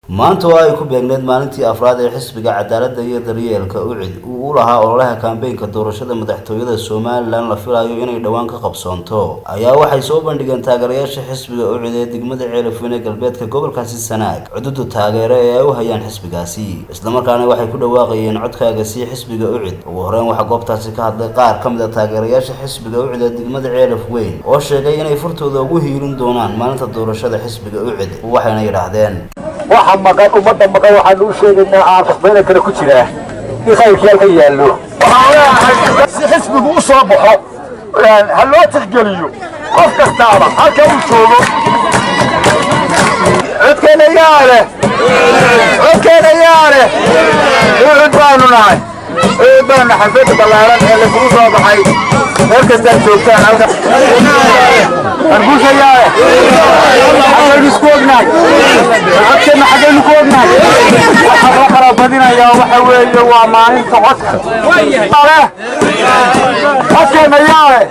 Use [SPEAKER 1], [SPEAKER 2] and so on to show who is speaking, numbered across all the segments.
[SPEAKER 1] maanta waa ay ku beegneed maalintii afraad ee xisbiga cadaaladda iyo daryeelka UCID uu lahaa ololaha kaambeynka doorashada madaxtooyada Soomaaliland la filayo inay dhawaan ka qabsoonto ayaa waxay soo bandhigeen taageerayaasha xisbiga UCID ee degmada Ceelafweyn ee galbeedka gobolkaasi Sanaag xuduudda taageero ee ay u hayaan xisbigaasi isla markaana waxay ku dhawaaqayeen codkaaga si xisbiga UCID ugu horreyn waxa goobtaasi ka hadlay qaar ka mid ah taageerayaasha xisbiga UCID ee degmada Ceelafweyn oo sheegay inay furtooda ugu hiirin doonaan maalinta doorashada xisbiga UCID waxayna yiraahdeen
[SPEAKER 2] waxaan maqan ummadda maqan waxaan u sheegaynaa aafaqbayna kale ku jira in khayrkii halka yaallo si xisbigu u soo baxo ha loo tixgeliyo qof kastaaba halka uu joogo codkeena yaa leh UCID baanu nahay baana xaflada ballaaran ee lagugu soo baxay meel kastaan joogtaan halka argushayaa waxaynu isku ognahay codkeena xaggaynu ku ognahay waxaa la kala badinayaa waxa weeye waa maalinta codka codkeena yaa leh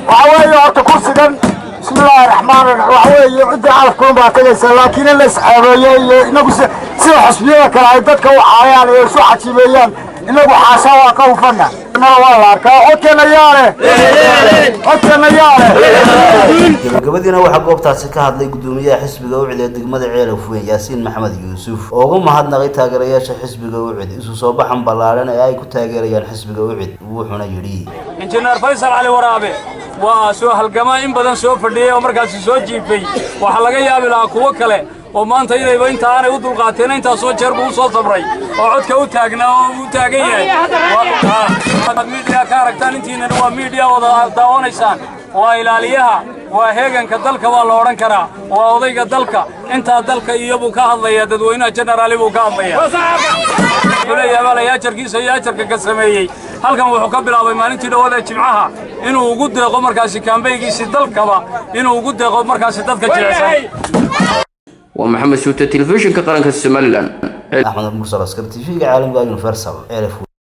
[SPEAKER 2] waxa weeye horta kursigan بسم الله الرحمن الرحيم وحوي عندي عارف كون باكيس لكن اللي سحابيه انو سي حسبيه كلا dadka waxayaan ee soo xajibayaan inagu xaashaa ka ufana ma wala ka codkeena yaare
[SPEAKER 1] gabadhina waxa goobtaasi ka hadlay gudoomiyaha xisbiga UCID ee degmada Ceelafweyn Yaasiin Maxamed Yuusuf oo uga mahadnaqay taageerayaasha xisbiga UCID isu soo baxan ballaaran ee ay ku taageerayaan xisbiga UCID wuxuuna yiri
[SPEAKER 3] injineer Faysal Ali Waraabe waa soo halgama in badan soo fadhiyay oo markaas soo jiifay waxa laga yaabi lahaa kuwa kale oo maanta inayba inta aanay u dulqaateen inta soo jeer buu soo sabray oo codka u taagnaa oo u taagan yahay media ka aragtaan intiina waa media wada daawanaysaan waa ilaaliyaha waa heeganka dalka waa la oran karaa waa odayga dalka inta dalka iyagu ka hadlaya dadweynaha general buu ka hadlaya yaajarkiisa yaajarka ka sameeyay halkan wuxuu ka bilaabay maalintii dhawada Jimcaha inuu ugu deeqo markaasi kaambeeygiisa dalkaba inuu ugu deeqo markaasi dadka jilicsan
[SPEAKER 4] ومحمد شوتة تلفزيون كقرن كالسوماليلاند
[SPEAKER 1] أحمد المرسل أسكر تي في عالم قاعد ينفرسل